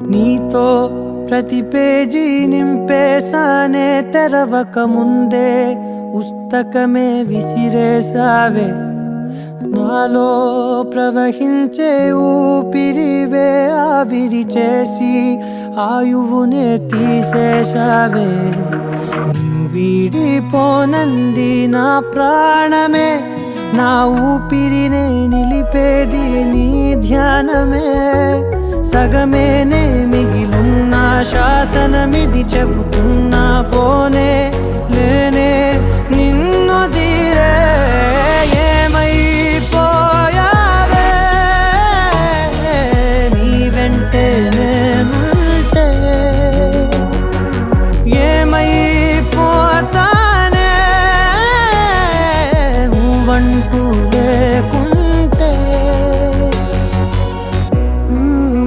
నీతో ప్రతి పేజీ నింపేసానే తెరవక ముందే పుస్తకమే విసిరేసావే నాలో ప్రవహించే ఊపిరివే ఆవిరి చేసి ఆయువునే తీసేసావే నిన్ను వీడిపోనంది నా ప్రాణమే నా ఊపిరినే నిలిపేది నీ ధ్యానమే సగమేనే మిగిలున్న శాసనమిది చెబుతున్నా పోనే